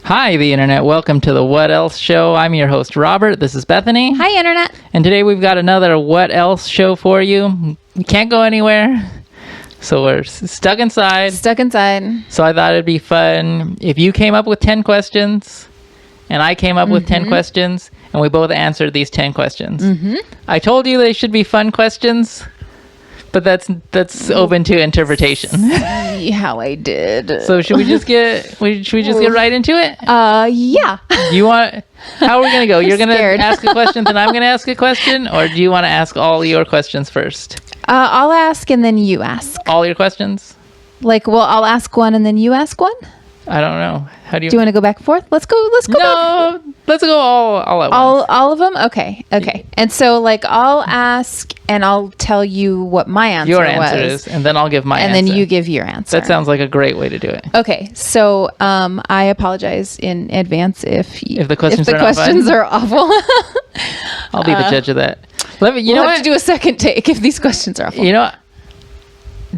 Hi, the internet. Welcome to the What Else Show. I'm your host, Robert. This is Bethany. Hi, internet. And today we've got another What Else show for you. We can't go anywhere, so we're stuck inside. Stuck inside. So I thought it'd be fun if you came up with 10 questions and I came up with 10 questions and we both answered these 10 questions. I told you they should be fun questions, but that's open to interpretation. See how I did. So should we just get right into it? Yeah. You want? How are we gonna go? You're gonna scared. ask a question, then I'm gonna ask a question, or do you want to ask all your questions first? I'll ask and then you ask. All your questions? I'll ask one and then you ask one. I don't know. How do you? Do you want to go back and forth? Let's go. No, back. let's go all at once. All of them. Okay. And so I'll ask and I'll tell you what my answer Your was. answer is, and then I'll give my answer. And then you give your answer. That sounds like a great way to do it. Okay, so I apologize in advance if the questions are awful. I'll be the judge of that. We'll have to do a second take if these questions are awful. You know what?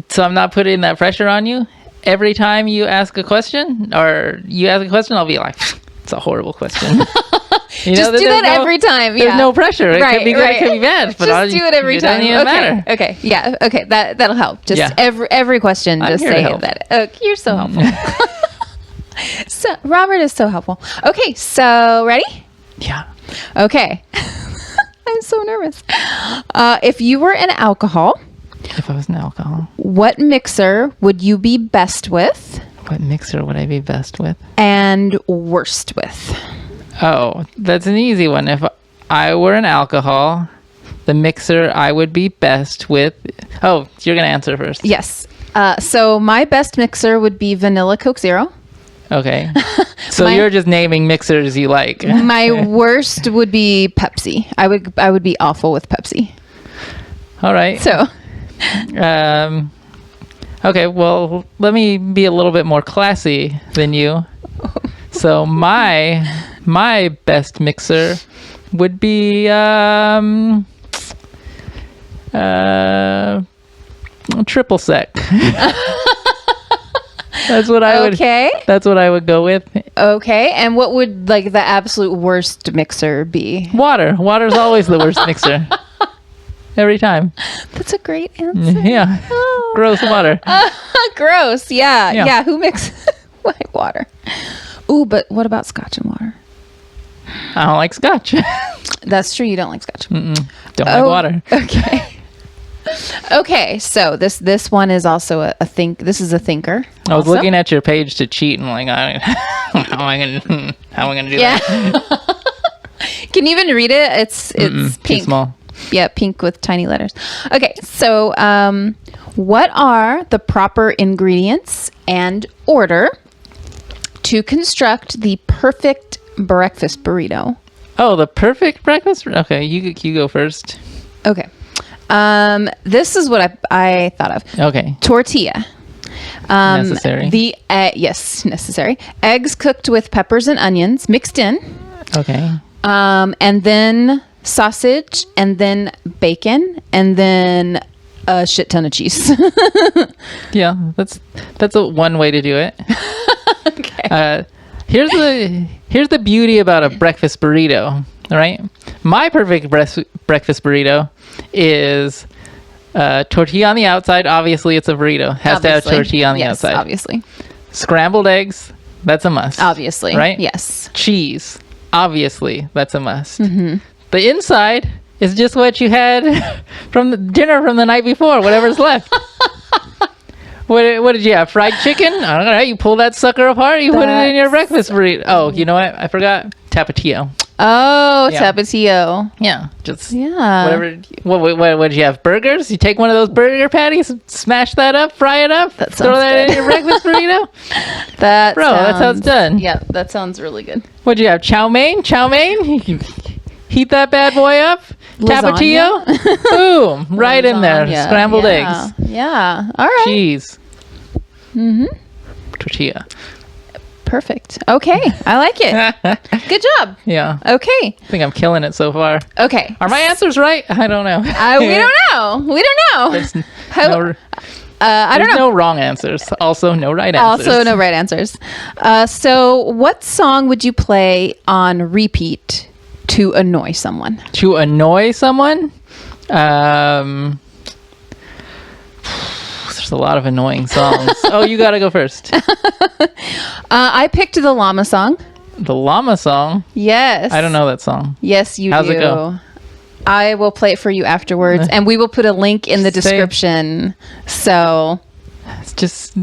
So I'm not putting that pressure on you. Every time you ask a question, I'll be like, it's a horrible question. Just do that every time. There's no pressure. It could be good, it could be bad. But just do it every time. It doesn't even matter. Okay. Yeah. Okay. That'll help. Just every question. I'm just here to say help. that. Oh, you're so helpful. So Robert is so helpful. Okay. So ready? Yeah. Okay. I'm so nervous. If you were an alcohol. If I was an alcohol. What mixer would you be best with? What mixer would I be best with? And worst with? Oh, that's an easy one. If I were an alcohol, the mixer I would be best with... Oh, you're going to answer first. Yes. So my best mixer would be Vanilla Coke Zero. Okay. So you're just naming mixers you like. My worst would be Pepsi. I would be awful with Pepsi. All right. So... okay, well, let me be a little bit more classy than you. So my best mixer would be triple sec. That's what I would. Okay. That's what I would go with. Okay, and what would the absolute worst mixer be? Water. Water's always the worst mixer. Every time. That's a great answer. Yeah. Oh. Gross water. Gross. Yeah. Who mixes white water? Ooh, but what about scotch and water? I don't like scotch. That's true. You don't like scotch. Don't like water. Okay. Okay. So this one is also a think. This is a thinker. I was looking at your page to cheat and like, how am I gonna do that? Can you even read it? It's pink. Too small. Yeah, pink with tiny letters. Okay, so what are the proper ingredients and order to construct the perfect breakfast burrito? Oh, the perfect breakfast? Okay, you go first. Okay. This is what I thought of. Okay. Tortilla. Necessary. Yes, necessary. Eggs cooked with peppers and onions mixed in. Okay. And then sausage, and then bacon, and then a shit ton of cheese. Yeah, that's a one way to do it. Okay. Here's the beauty about a breakfast burrito. All right, my perfect breakfast burrito is tortilla on the outside. Obviously, it's a burrito. Has to have tortilla on the outside. Obviously. Scrambled eggs. That's a must. Obviously. Right? Yes. Cheese. Obviously, that's a must. Mm-hmm. The inside is just what you had from the dinner from the night before, whatever's left. What did you have? Fried chicken? I don't know. You pull that sucker apart, you put it in your breakfast burrito. Oh, you know what? I forgot. Tapatio. Oh, Yeah. Tapatio. Yeah. Just Yeah. whatever. What did you have? Burgers? You take one of those burger patties, smash that up, fry it up, That throw sounds that good. in your breakfast burrito? That's how it's done. Yeah, that sounds really good. What'd you have? Chow mein? You heat that bad boy up. Lasagna? Tapatio. Boom. Right in there. Lasagna. Scrambled Yeah. eggs. Yeah. All right. Cheese. Mm-hmm. Tortilla. Perfect. Okay. I like it. Good job. Yeah. Okay. I think I'm killing it so far. Okay. Are my answers right? I don't know. We don't know. We don't know. There's no- I don't There's know. no wrong answers. Also, no right answers. Also, no right answers. So, what song would you play on repeat to annoy someone? To annoy someone? There's a lot of annoying songs. Oh, you gotta go first. I picked the llama song. The llama song? Yes. I don't know that song. Yes, you How's do. it go? I will play it for you afterwards, and we will put a link in the description. So Just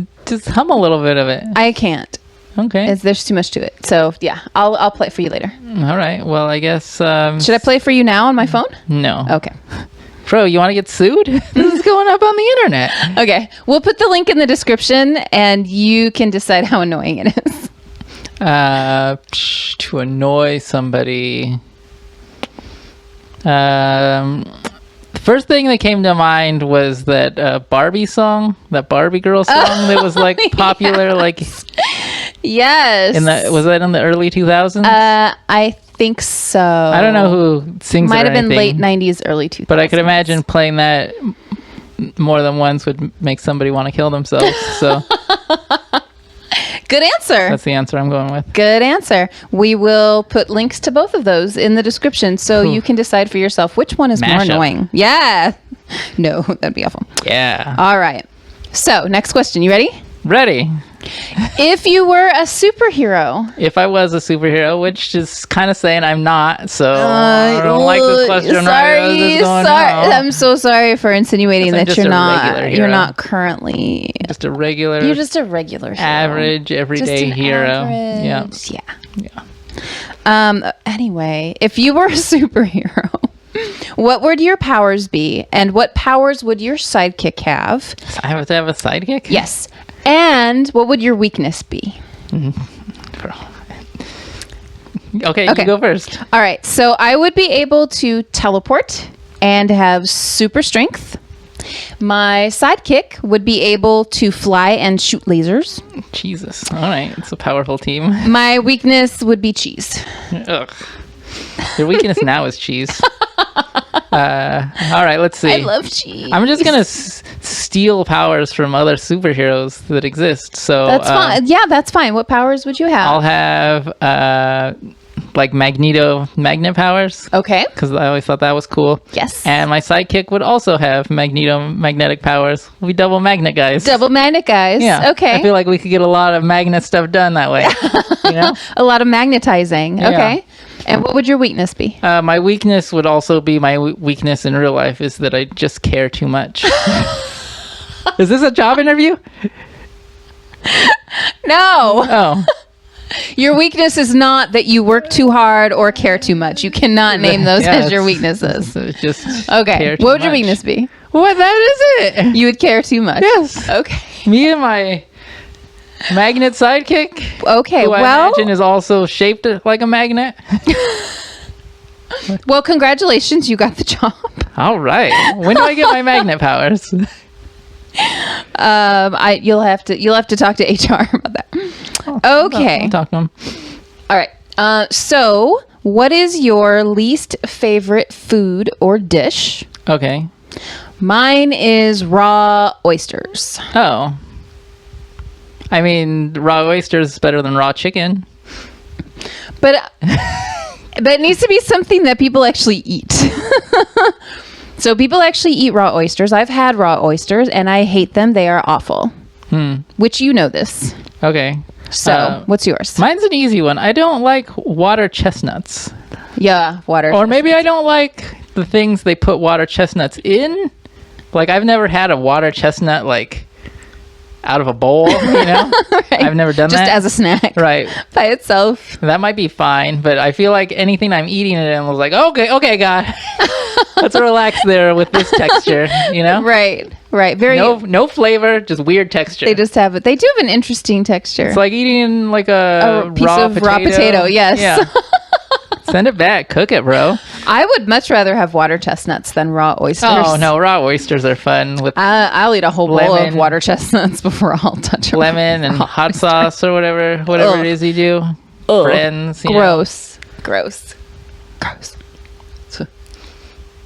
hum a little bit of it. I can't. Okay. There's too much to it. So yeah, I'll play it for you later. All right. Well, I guess. Should I play it for you now on my phone? No. Okay. Bro, you want to get sued? This is going up on the internet. Okay. We'll put the link in the description, and you can decide how annoying it is. To annoy somebody. The first thing that came to mind was that Barbie song, that Barbie girl song that was like popular, like Yes. was that in the early 2000s? I think so. I don't know who sings it Might or have been anything, late 90s, early 2000s. but I could imagine playing that more than once would make somebody want to kill themselves. So Good answer. that's the answer I'm going with. Good answer. We will put links to both of those in the description so you can decide for yourself which one is more Mashup. annoying. Yeah. No, that'd be awful. Yeah. All right. So, next question. You ready? Ready. If you were a superhero. If I was a superhero, which is kind of saying I'm not, so I don't like this question. Sorry, How's this going now? I'm so sorry for insinuating Guess I'm that just you're a not. regular You're hero. not currently. Just a regular, You're just a regular hero. average, everyday Just an hero. average- Yeah. Anyway, if you were a superhero, what would your powers be, and what powers would your sidekick have? I have to have a sidekick? Yes. And what would your weakness be? Okay, Okay. you go first. All right. So I would be able to teleport and have super strength. My sidekick would be able to fly and shoot lasers. Jesus. All right. It's a powerful team. My weakness would be cheese. Ugh. Your weakness now is cheese. All right, let's see. I love cheese. I'm just going to steal powers from other superheroes that exist. So That's fine. Yeah, that's fine. What powers would you have? I'll have like magnet powers. Okay. Because I always thought that was cool. Yes. And my sidekick would also have magnetic powers. We double magnet guys. Double magnet guys. Yeah. Okay. I feel like we could get a lot of magnet stuff done that way. You know? A lot of magnetizing. Yeah. Okay. And what would your weakness be? My weakness would also be my weakness in real life is that I just care too much. Is this a job interview? No. Oh. Your weakness is not that you work too hard or care too much. You cannot name those Yeah, as your it's- weaknesses. it's just Okay. care too What would your much. weakness be? What? That is it. You would care too much. Yes. Okay. Me and my magnet sidekick, Okay. who I Well, imagine is also shaped like a magnet. well, congratulations. You got the job. All right. When do I get my magnet powers? You'll have to talk to HR about that. Okay. I'll talk to him. All right. So, what is your least favorite food or dish? Okay. Mine is raw oysters. Oh. I mean, raw oysters is better than raw chicken. But it needs to be something that people actually eat. So people actually eat raw oysters. I've had raw oysters and I hate them. They are awful. Which you know this. Okay. So what's yours? Mine's an easy one. I don't like water chestnuts. Yeah, water. Or maybe I don't like the things they put water chestnuts in. Like, I've never had a water chestnut, like, out of a bowl, you know? Right. I've never done Just that. as a snack. Right. By itself. That might be fine, but I feel like anything I'm eating it in was like, okay, God. Let's relax there with this texture, you know? Right. Very. No flavor, just weird texture. They just have it. They do have an interesting texture. It's like eating like a piece of raw potato. Yes. Yeah. Send it back. Cook it, bro. I would much rather have water chestnuts than raw oysters. Oh, no. Raw oysters are fun with I'll eat a whole bowl of Lemon. water chestnuts before I'll touch them. lemon and hot sauce or whatever Ugh. it is you do. Ugh. Friends. You know. Gross.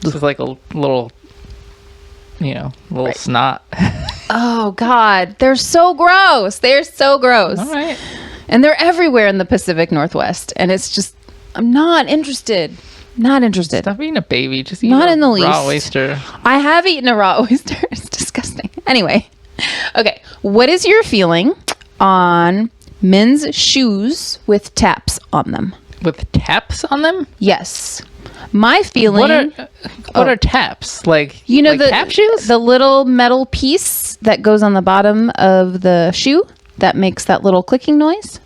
This is like a little, little snot. Oh, Oh God, they're so gross. They're so gross. All right. And they're everywhere in the Pacific Northwest. And it's just, I'm not interested. Not interested. Stop eating a baby. Just eat Not a in the least. raw oyster. I have eaten a raw oyster. It's disgusting. Anyway. Okay. What is your feeling on men's shoes with taps on them? With taps on them? Yes. My feeling. What are taps? Like, you know, like the tap shoes? the little metal piece that goes on the bottom of the shoe that makes that little clicking noise?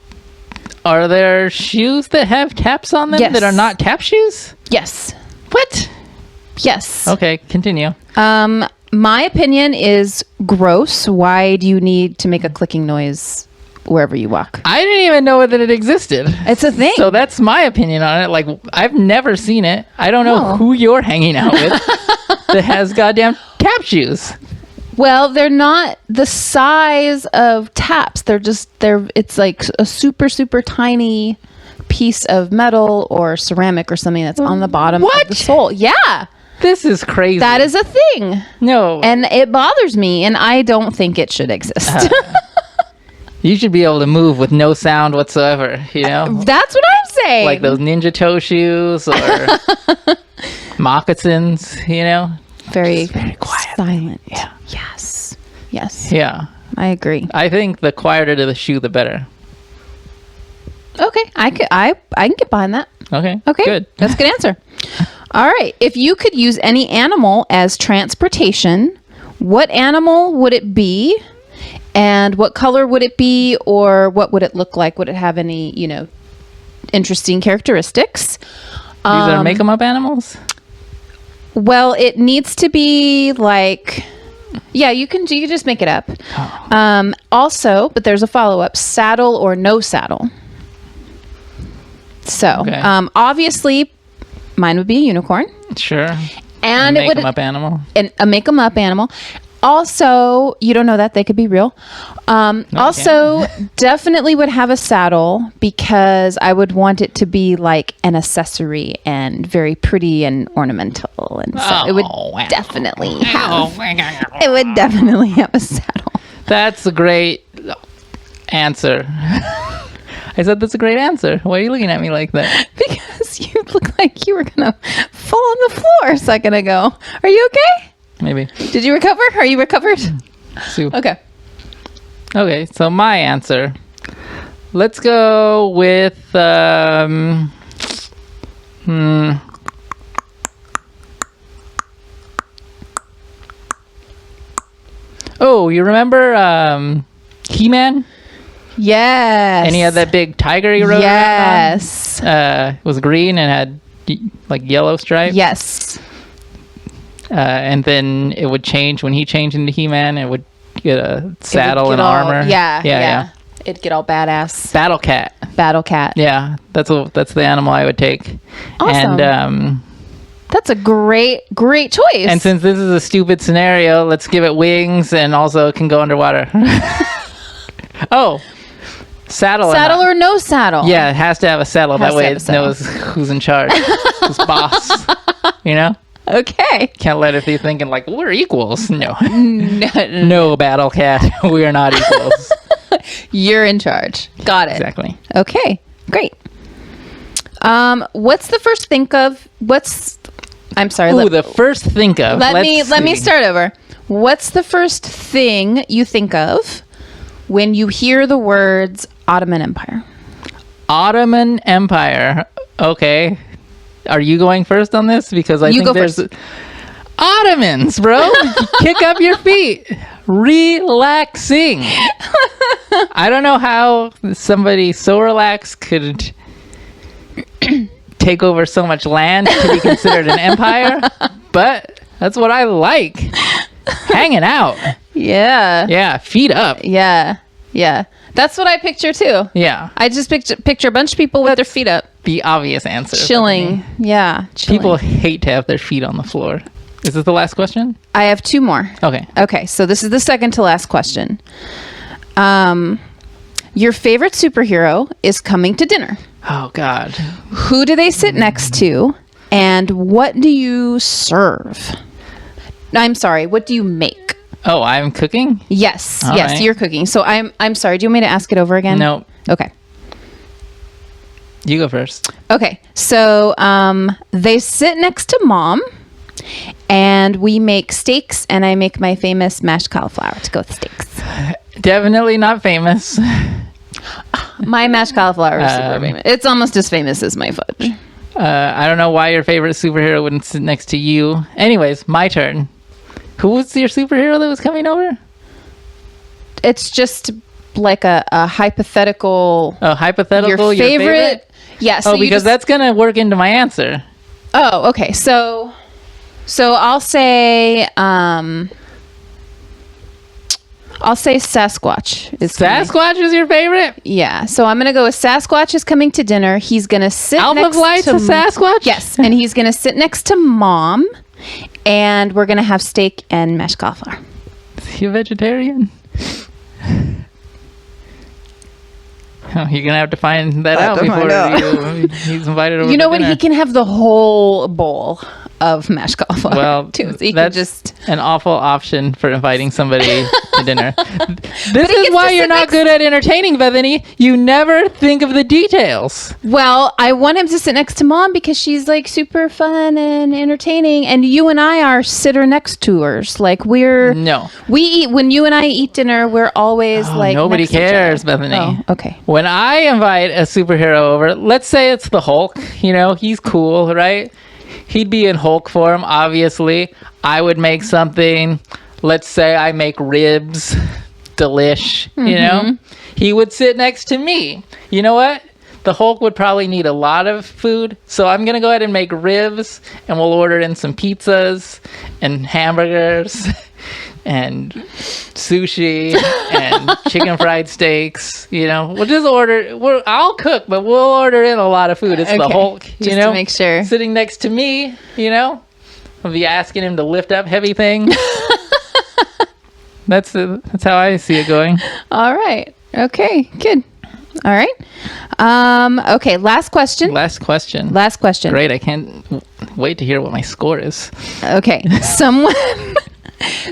Are there shoes that have taps on them Yes. that are not tap shoes? Yes. What? Yes. Okay, continue. My opinion is gross. Why do you need to make a clicking noise wherever you walk? I didn't even know that it existed. It's a thing. So that's my opinion on it. Like, I've never seen it. I don't know Oh. who you're hanging out with that has goddamn tap shoes. Well, they're not the size of taps. It's like a super, super tiny piece of metal or ceramic or something that's on the bottom What? of the sole. Yeah. This is crazy. That is a thing. No. And it bothers me, and I don't think it should exist. You should be able to move with no sound whatsoever, you know? That's what I'm saying. Like those ninja toe shoes or moccasins, you know? very quiet. silent. Yeah. Yes. Yes. Yeah. I agree. I think the quieter the shoe, the better. Okay. I can get behind that. Okay. Okay. Good. That's a good answer. All right. If you could use any animal as transportation, what animal would it be? And what color would it be? Or what would it look like? Would it have any, interesting characteristics? These are make 'em up animals? Well, it needs to be like, yeah, you can just make it up. Oh. Also, but there's a follow-up, saddle or no saddle. So, Okay. Obviously, mine would be a unicorn. Sure. And it Make would 'em up animal. a make 'em up animal. Also, you don't know that they could be real. Also, definitely would have a saddle because I would want it to be like an accessory and very pretty and ornamental, and so it would wow. definitely have. It would definitely have a saddle. That's a great answer. I said that's a great answer. Why are you looking at me like that? Because you look like you were gonna fall on the floor a second ago. Are you okay? Maybe. Did you recover? Are you recovered? Sue. Okay. Okay, so my answer. Let's go with Oh, you remember He-Man? Yes. And he had that big tiger he rode Yes. around on? It was green and had like yellow stripes. Yes. And then it would change when he changed into He-Man. It would get a saddle It would and get all- armor. Yeah. It'd get all badass. Battle Cat. Battle cat. Yeah, that's the animal I would take. Awesome. And That's a great choice. and since this is a stupid scenario, let's give it wings and also it can go underwater. Oh, saddle. saddle or no saddle? Yeah, it has to have a saddle. Has That to way have a it saddle. knows who's in charge, who's boss. You know, Okay. can't let it be thinking like we're equals. No, No, no, Battle Cat, we are not equals. you're in charge. Got it. Exactly. Okay. Great. What's the first think of? I'm sorry. Ooh, the first think of. let me see. start over. What's the first thing you think of when you hear the words Ottoman Empire? Ottoman Empire. Okay. Are you going first on this? Because I You think go there's first. Ottomans, bro. Kick up your feet. Relaxing. I don't know how somebody so relaxed could take over so much land to be considered an empire, but that's what I like. Hanging out. Yeah. Yeah, feet up. Yeah. Yeah. That's what I picture too. Yeah. I just picture a bunch of people with their feet up, The obvious answer. chilling. Yeah. Chilling. People hate to have their feet on the floor. Is this the last question? I have two more. Okay. Okay, so this is the second to last question. Your favorite superhero is coming to dinner. Oh, God. Who do they sit next to, and what do you serve? I'm sorry, what do you make? Oh, I'm cooking? Yes. All Yes, right. you're cooking. So I'm sorry. Do you want me to ask it over again? No. Okay. You go first. Okay. So they sit next to mom, and we make steaks, and I make my famous mashed cauliflower to go with steaks. Definitely not famous. My mashed cauliflower is super famous. It's almost as famous as my fudge. I don't know why your favorite superhero wouldn't sit next to you. Anyways, my turn. Who was your superhero that was coming over? It's just like a hypothetical. Oh, hypothetical. Your favorite? Yeah. So oh, because that's gonna work into my answer. Oh, okay. So I'll say Sasquatch. Sasquatch is your favorite? Yeah. So I'm gonna go with Sasquatch is coming to dinner. He's gonna sit Alpha next Flight's to a Sasquatch? Yes, and he's gonna sit next to mom, and we're gonna have steak and mashed cauliflower. Is he a vegetarian? Oh, you're gonna have to find that out before he's invited over. You know to what? dinner. He can have the whole bowl of mashed cauliflower. Well, too. So he that's can just an awful option for inviting somebody to dinner. This he is gets why to you're sit not next- good at entertaining, Bethany. You never think of the details. Well, I want him to sit next to mom because she's like super fun and entertaining, and you and I are sitter next to hers. Like we eat when you and I eat dinner. We're always like nobody next to each other. cares, Bethany. Oh, okay. When I invite a superhero over, let's say it's the Hulk, he's cool, right? He'd be in Hulk form, obviously. I would make something, let's say I make ribs, delish, He would sit next to me. You know what? The Hulk would probably need a lot of food, so I'm going to go ahead and make ribs, and we'll order in some pizzas and hamburgers and sushi and chicken fried steaks. We'll just order. I'll cook, but we'll order in a lot of food. It's the Okay. Hulk, Just to make sure. sitting next to me. I'll be asking him to lift up heavy things. That's how I see it going. All right. Okay. Good. All right. Okay. Last question. Last question. Great. I can't wait to hear what my score is. Okay.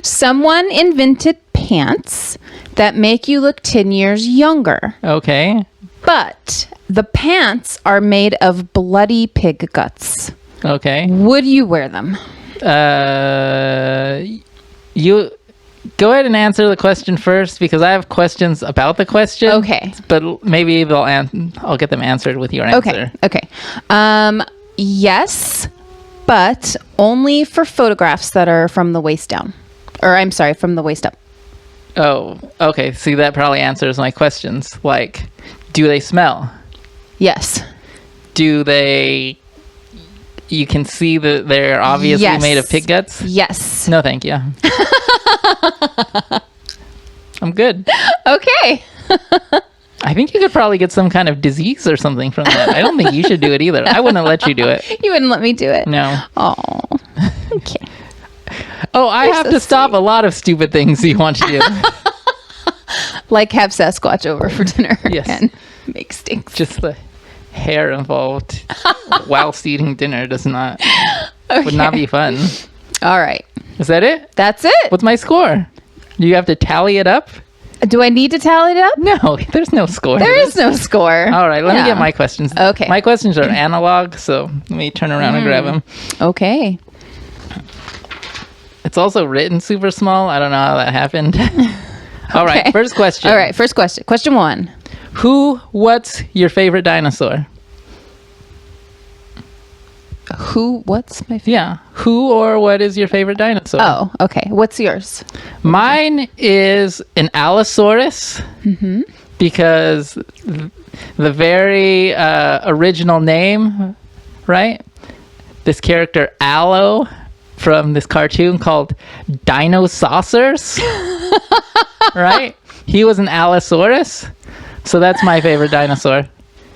Someone invented pants that make you look 10 years younger, Okay. but the pants are made of bloody pig guts. Okay. Would you wear them? You go ahead and answer the question first because I have questions about the question. Okay. But maybe I'll get them answered with your answer. Okay. Yes, but only for photographs that are from the waist down. Or I'm sorry, from the waist up. Oh, okay. See, that probably answers my questions. Like, do they smell? Yes. You can see that they're obviously Yes. made of pig guts? Yes. No, thank you. I'm good. Okay. I think you could probably get some kind of disease or something from that. I don't think you should do it either. I wouldn't let you do it. You wouldn't let me do it. No. Oh. Okay. Oh, I have so to stop a lot of stupid things you want to do. Like have Sasquatch over for dinner Yes. and make steaks. Just the hair involved whilst eating dinner would not be fun. All right. Is that it? That's it. What's my score? Do you have to tally it up? Do I need to tally it up? No, there's no score. There is no score. All right, let me Yeah. get my questions. Okay. My questions are analog, so let me turn around and grab them. Okay. It's also written super small. I don't know how that happened. All right, Okay. first question. All right, first question. Question 1. What's your favorite dinosaur? What's my favorite? Yeah. Who or what is your favorite dinosaur? Oh, okay. What's yours? Mine is an Allosaurus because the very original name, right? This character Allo from this cartoon called Dinosaurs, right? He was an Allosaurus, so that's my favorite dinosaur.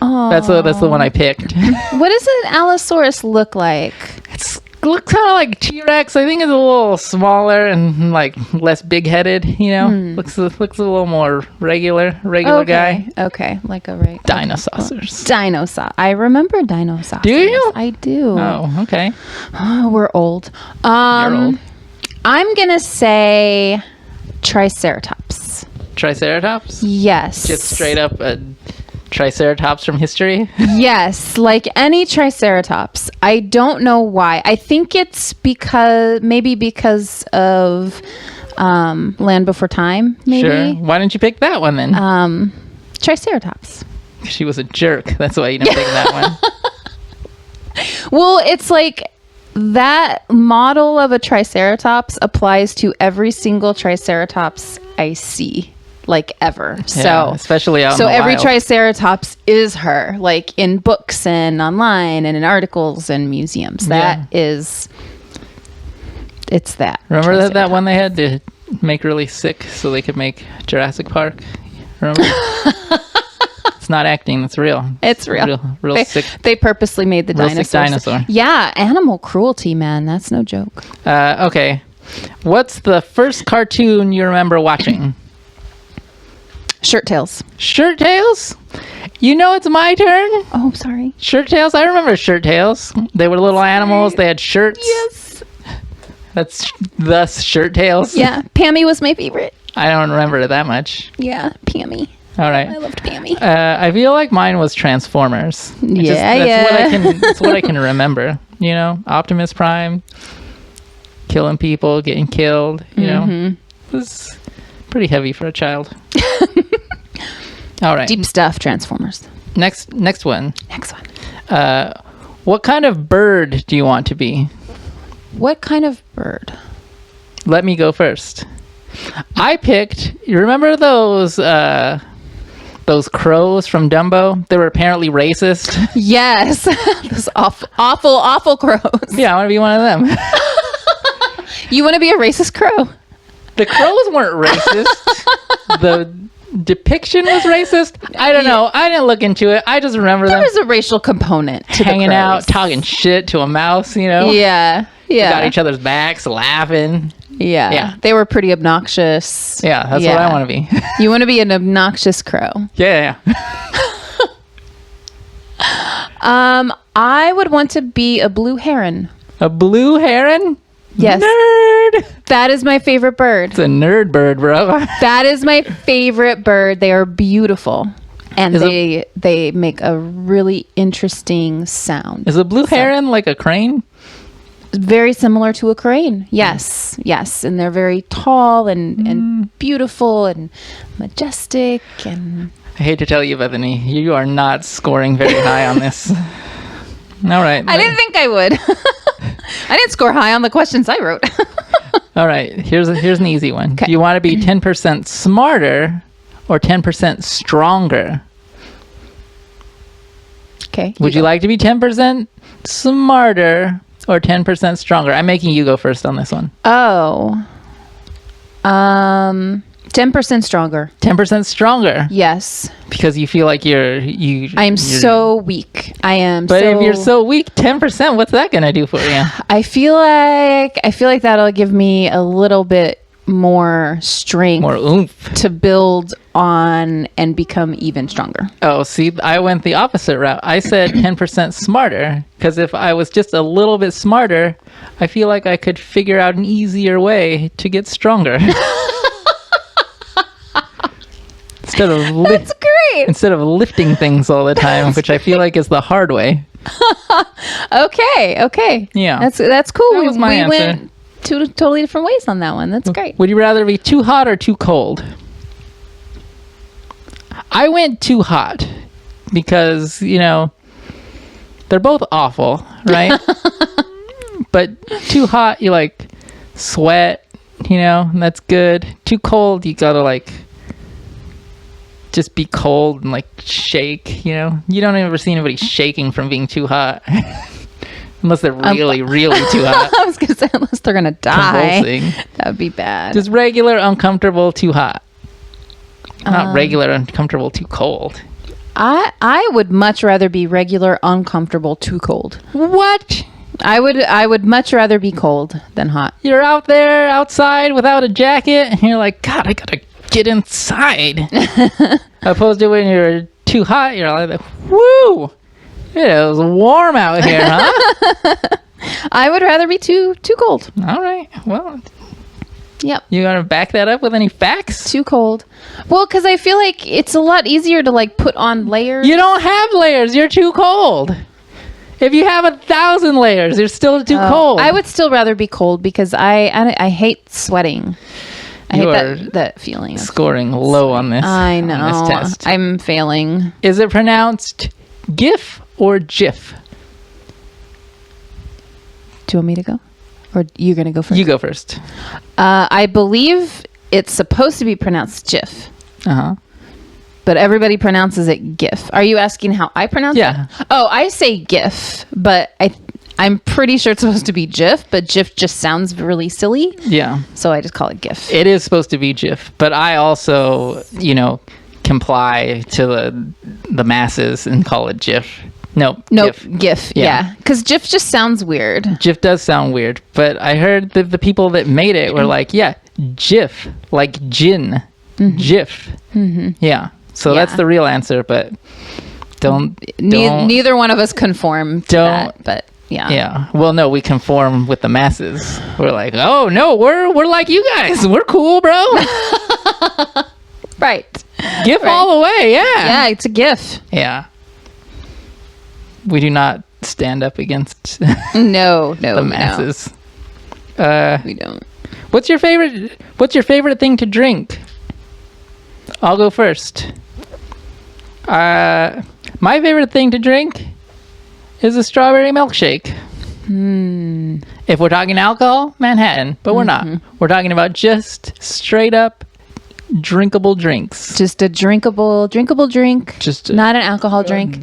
Oh. That's the one I picked. What does an Allosaurus look like? Looks kind of like T-Rex. I think it's a little smaller and like less big-headed. Looks a little more regular guy. Okay, like a Dinosaurs. dinosaur. I remember dinosaurs. Do you? I do. Oh, okay. Oh, we're old. You're old. I'm gonna say Triceratops. Triceratops? Yes. Just straight up a Triceratops from history? Yes, like any Triceratops. I don't know why. I think it's because of Land Before Time, maybe. Sure. Why didn't you pick that one then? Triceratops. She was a jerk. That's why you didn't pick that one. Well, it's like that model of a Triceratops applies to every single Triceratops I see, like ever. Yeah, So especially out in so the every wild. Triceratops is her, like in books and online and in articles and museums. That is, it's that. Remember that one they had to make really sick so they could make Jurassic Park? Remember? It's not acting. It's real. It's real. Real sick. They purposely made the Real sick dinosaurs. dinosaur. Yeah, animal cruelty, man. That's no joke. Okay. What's the first cartoon you remember watching? Shirt tails. Shirt Tails? You know it's my turn? Oh, sorry. Shirt Tails? I remember Shirt Tails. They were little animals. They had shirts. Yes. That's thus Shirt Tails. Yeah, Pammy was my favorite. I don't remember it that much. Yeah, Pammy. All right. I loved Pammy. I feel like mine was Transformers. That's what I can remember. You know, Optimus Prime, killing people, getting killed. You know, it was pretty heavy for a child. All right. Deep stuff, Transformers. Next one. Next one. What kind of bird do you want to be? What kind of bird? Let me go first. I picked. You remember those crows from Dumbo? They were apparently racist. Yes. Those awful crows. Yeah, I want to be one of them. You want to be a racist crow? The crows weren't racist. The depiction was racist. I don't know. I didn't look into it. I just remember them There's a racial component to hanging the out, crows. talking shit to a mouse, you know? Yeah. They got Yeah. each other's backs, laughing. Yeah. Yeah. They were pretty obnoxious. Yeah, that's what I want to be. You want to be an obnoxious crow. Yeah. I would want to be a blue heron. A blue heron? Yes. Nerd! That is my favorite bird. It's a nerd bird, bro. That is my favorite bird. They are beautiful. And they make a really interesting sound. Is a blue heron like a crane? Very similar to a crane. Yes. Yes. And they're very tall and beautiful and majestic. And I hate to tell you, Bethany, you are not scoring very high on this. All right. I didn't think I would. I didn't score high on the questions I wrote. All right. Here's an easy one. Okay. Do you want to be 10% smarter or 10% stronger? Okay. Would you like to be 10% smarter or 10% stronger? I'm making you go first on this one. Oh. 10% stronger. 10% stronger Yes. because you feel like you're so weak. I am But if you're so weak, 10%, what's that going to do for you? I feel like that'll give me a little bit more strength More oomph. to build on and become even stronger. Oh, see, I went the opposite route. I said 10% smarter because if I was just a little bit smarter, I feel like I could figure out an easier way to get stronger. That's great. Instead of lifting things all the time, which I feel like is the hard way. Okay. Yeah. That's cool. That was my answer. Went two totally different ways on that one. That's great. Would you rather be too hot or too cold? I went too hot because, you know, they're both awful, right? But too hot, you like sweat, you know, and that's good. Too cold, you gotta like just be cold and like shake, you know. You don't ever see anybody shaking from being too hot. Unless they're really too hot. I was gonna say unless they're gonna die. Convulsing. That would be bad. Just regular, uncomfortable, too hot. Not regular, uncomfortable, too cold. I would much rather be regular, uncomfortable, too cold. What? I would much rather be cold than hot. You're out there outside without a jacket and you're like, God, I gotta get inside. Opposed to when you're too hot, you're like, woo! It was warm out here, huh? I would rather be too cold. All right. Well, Yep. You want to back that up with any facts? Too cold. Well, because I feel like it's a lot easier to like put on layers. You don't have layers. You're too cold. If you have 1,000 layers, you're still too cold. I would still rather be cold because I hate sweating. I You hate that feeling. Scoring low on this. I know. On this test. I'm failing. Is it pronounced GIF or JIF? Do you want me to go? Or you're going to go first? You go first. I believe it's supposed to be pronounced GIF. Uh-huh. But everybody pronounces it GIF. Are you asking how I pronounce it? Yeah. Oh, I say GIF, but I'm pretty sure it's supposed to be GIF, but GIF just sounds really silly. Yeah. So I just call it GIF. It is supposed to be GIF, but I also, comply to the masses and call it GIF. Nope. GIF. Yeah. Because GIF just sounds weird. GIF does sound weird, but I heard that the people that made it were like, yeah, GIF, like gin. GIF. Mm-hmm. Yeah. So that's the real answer, but don't neither one of us conform to that, but yeah. Yeah. Well, no, we conform with the masses. We're like, oh no, we're like you guys. We're cool, bro. Right. GIF all the way. Yeah. Yeah, it's a GIF. Yeah. We do not stand up against the the masses. We don't. What's your favorite thing to drink? I'll go first. My favorite thing to drink is a strawberry milkshake. If we're talking alcohol, Manhattan, but we're not. We're talking about just straight up drinkable drinks. Just a drinkable drink. Just not an alcohol drink.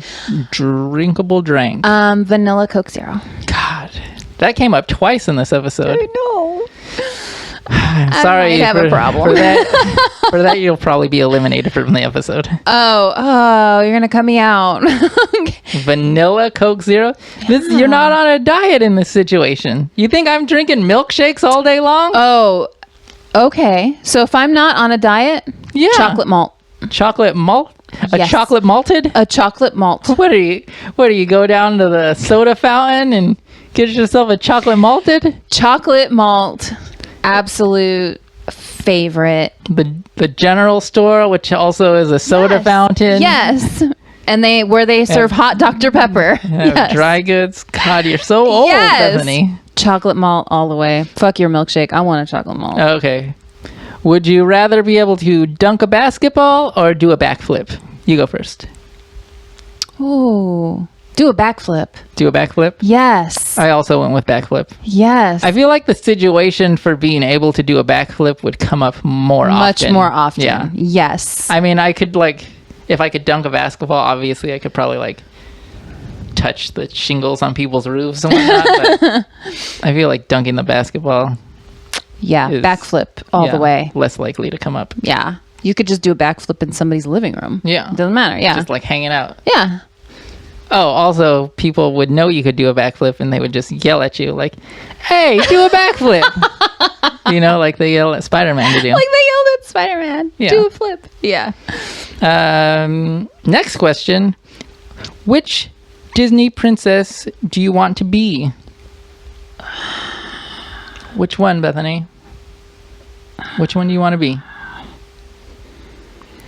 Drinkable drink. Vanilla Coke Zero. God, that came up twice in this episode. I know. I'm sorry. I might have a problem. For that, you'll probably be eliminated from the episode. Oh, you're gonna cut me out. Vanilla Coke Zero. You're not on a diet in this situation. You think I'm drinking milkshakes all day long? Oh, okay. So if I'm not on a diet, chocolate malt. Chocolate malt? Yes. Chocolate malted? A chocolate malt. What do you go down to the soda fountain and get yourself a chocolate malted? Chocolate malt. Absolute favorite. The general store, which also is a soda fountain. Yes. And where they serve hot Dr. Pepper. Yes. Dry goods. God, you're so old, Bethany. Chocolate malt all the way. Fuck your milkshake. I want a chocolate malt. Okay. Would you rather be able to dunk a basketball or do a backflip? You go first. Ooh. Do a backflip. Do a backflip? Yes. I also went with backflip. Yes. I feel like the situation for being able to do a backflip would come up much more often. Yeah. Yes. I mean, I could if I could dunk a basketball, obviously I could probably touch the shingles on people's roofs and whatnot, but I feel like dunking the basketball. Yeah, backflip all the way. Less likely to come up. Yeah. You could just do a backflip in somebody's living room. Yeah. It doesn't matter. Yeah. Just hanging out. Yeah. Oh, also, people would know you could do a backflip and they would just yell at you hey, do a backflip. Like they yell at Spider-Man to do. Like they yelled at Spider-Man. Yeah. Do a flip. Yeah. Next question. Which Disney princess do you want to be? Which one, Bethany? Which one do you want to be?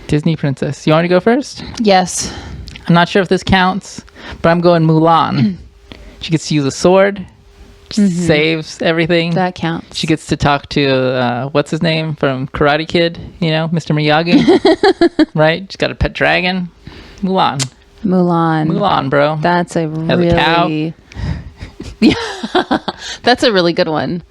Disney princess. You want to go first? Yes. I'm not sure if this counts, but I'm going Mulan. She gets to use a sword. Saves everything. That counts. She gets to talk to, what's his name from Karate Kid? Mr. Miyagi. Right? She's got a pet dragon. Mulan, bro. That's a really... Has a cow. Yeah. That's a really good one.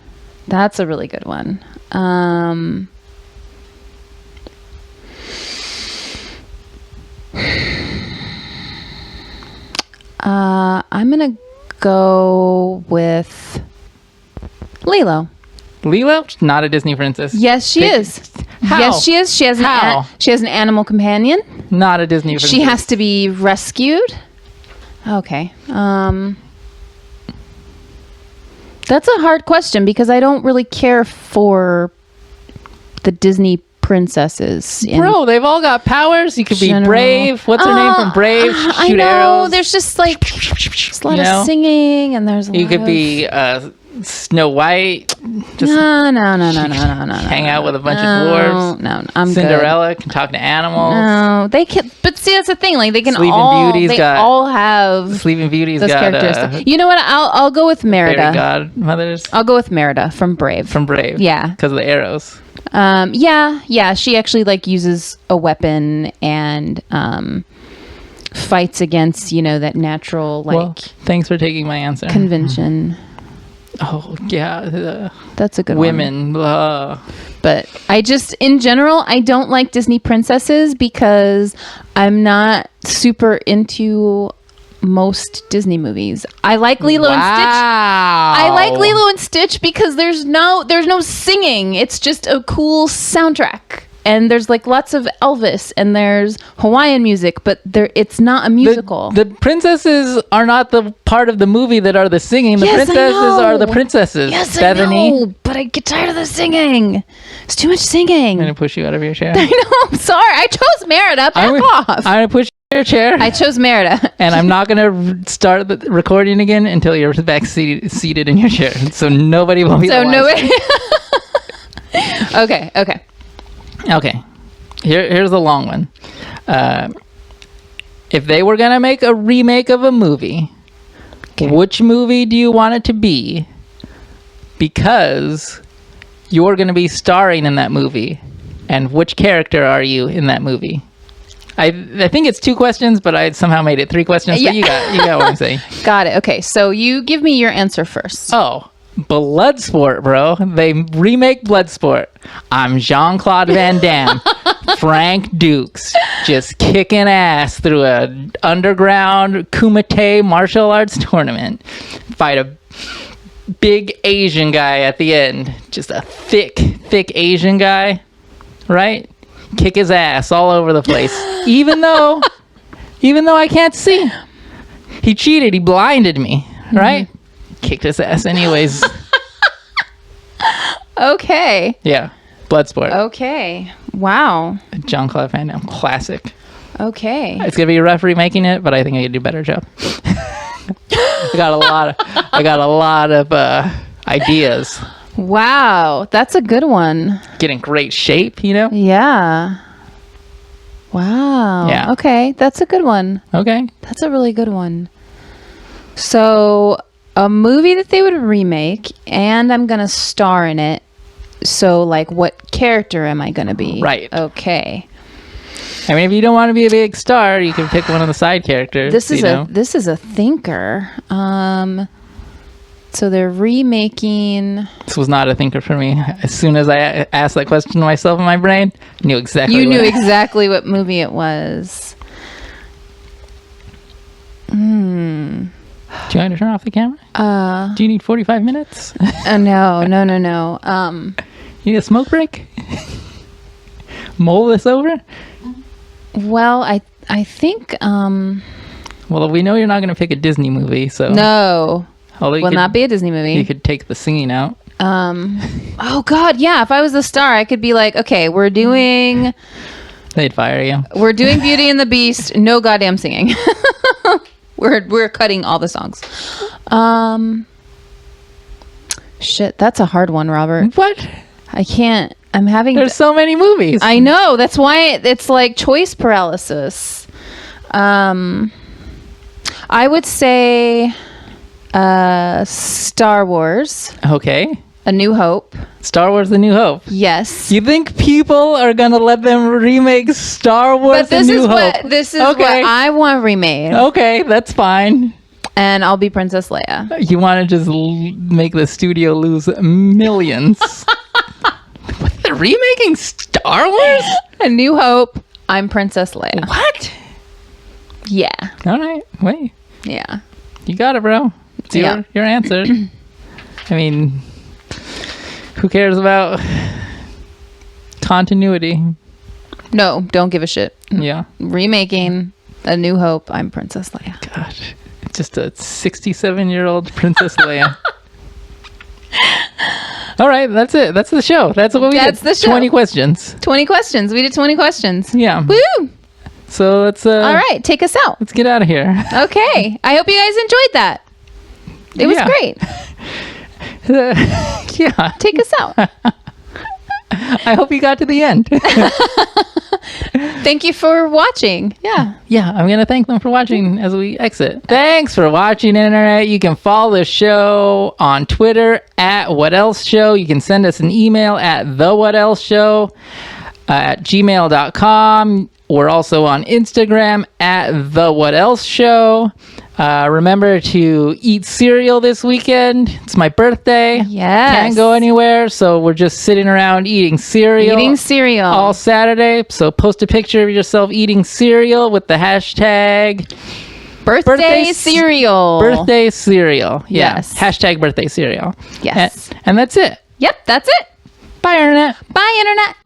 I'm gonna go with Lilo. Lilo? Not a Disney princess. Yes, she is. How? Yes, she is. She has an animal companion. Not a Disney princess. She has to be rescued. Okay. That's a hard question because I don't really care for the Disney princesses. Bro, they've all got powers. You could be Brave. What's her name from Brave? Shoot I know. arrows. There's just a lot of singing and there's a lot You could be Snow White. Just No. hang out with a bunch of dwarves. No, I'm Cinderella can talk to animals. No, they can. But see, that's the thing. Like they can Sleeping all. Beauty's They got- all have Sleeping Beauty's those got characteristics. You know what? I'll go with fairy Merida. godmothers I'll go with Merida from Brave. from Brave. Yeah. Because of the arrows. Yeah. She actually like uses a weapon and fights against that natural like Well, thanks for taking my answer. convention. Oh, yeah. That's a good one. Women. Blah. But I just, in general, I don't like Disney princesses because I'm not super into most Disney movies. I like Lilo and Stitch. I like Lilo and Stitch because there's no singing. It's just a cool soundtrack. And there's like lots of Elvis and there's Hawaiian music, but it's not a musical. The princesses are not the part of the movie that are the singing. The Yes, I princesses are the know. princesses. Yes, Bethany. I know, but I get tired of the singing. It's too much singing. I'm going to push you out of your chair. I know. I'm sorry. I chose Merida. Back off. I'm going to push you out of your chair. I chose Merida. And I'm not going to start the recording again until you're back seated in your chair. So nobody will be So the wiser. nobody. Okay. Okay. Here's the long one. If they were going to make a remake of a movie, which movie do you want it to be? Because you're going to be starring in that movie. And which character are you in that movie? I think it's 2 questions, but I somehow made it 3 questions. Yeah. So you got what I'm saying. Got it. Okay. So you give me your answer first. Oh, Bloodsport, bro. They remake Bloodsport. I'm Jean-Claude Van Damme, Frank Dukes, just kicking ass through a underground Kumite martial arts tournament. Fight a big Asian guy at the end. Just a thick Asian guy, right? Kick his ass all over the place. Even though I can't see. He cheated. He blinded me, right? Kicked his ass anyways. Okay. Yeah. Bloodsport. Okay. Wow. Jean-Claude Van Damme. Classic. Okay. It's going to be a rough remaking it, but I think I could do a better job. I got a lot of ideas. Wow. That's a good one. Get in great shape, you know? Yeah. Wow. Yeah. Okay. That's a good one. Okay. That's a really good one. So, a movie that they would remake, and I'm going to star in it. So, like, what character am I going to be? Right. Okay. I mean, if you don't want to be a big star, you can pick one of the side characters. This is you know? this is a thinker. So they're remaking. This was not a thinker for me. As soon as I asked that question to myself in my brain, I knew exactly. You knew what exactly what movie it was. Do you want to turn off the camera? Do you need 45 minutes? No. You need a smoke break? Mull this over? Well, I think Well, we know you're not going to pick a Disney movie, so no. although you Will could, not be a Disney movie. You could take the singing out. Oh God, yeah. If I was the star, I could be like, okay, we're doing They'd fire you. Beauty and the Beast. No goddamn singing. We're cutting all the songs. Shit, that's a hard one, Robert. What? I can't. I'm having. There's so many movies. I know. That's why it's like choice paralysis. I would say Star Wars, Okay. A New Hope. Star Wars: The New Hope. Yes. You think people are gonna let them remake Star Wars: But this The New is Hope? what Okay. I want remade, Okay, that's fine. and I'll be Princess Leia. You want to just make the studio lose millions? What, they're remaking Star Wars? A New Hope. I'm Princess Leia. What? Yeah. All right, wait. Yeah. You got it, bro. It's Yeah. your answer. I mean, who cares about continuity? No, don't give a shit. Yeah. Remaking A New Hope. I'm Princess Leia. Gosh, it's just a 67-year-old Princess Leia. All right, that's it. That's the show. That's what we did. That's the show. 20 questions. 20 questions. We did 20 questions. Yeah. Woo! So let's All right, take us out. let's get out of here. Okay. I hope you guys enjoyed that. It was Yeah. great. Yeah. Take us out. I hope you got to the end. Thank you for watching. Yeah. Yeah, I'm going to thank them for watching as we exit. Thanks for watching, Internet. You can follow the show on Twitter @whatelseshow. You can send us an email at thewhatelseshow at gmail.com. We're also on Instagram @thewhatelseshow. Remember to eat cereal this weekend. It's my birthday. Yes. Can't go anywhere, so we're just sitting around eating cereal. Eating cereal. All Saturday. So post a picture of yourself eating cereal with the hashtag birthday cereal. Birthday cereal. Yeah. Yes. Hashtag birthday cereal. Yes. And that's it. Yep, that's it. Bye, Internet. Bye, Internet.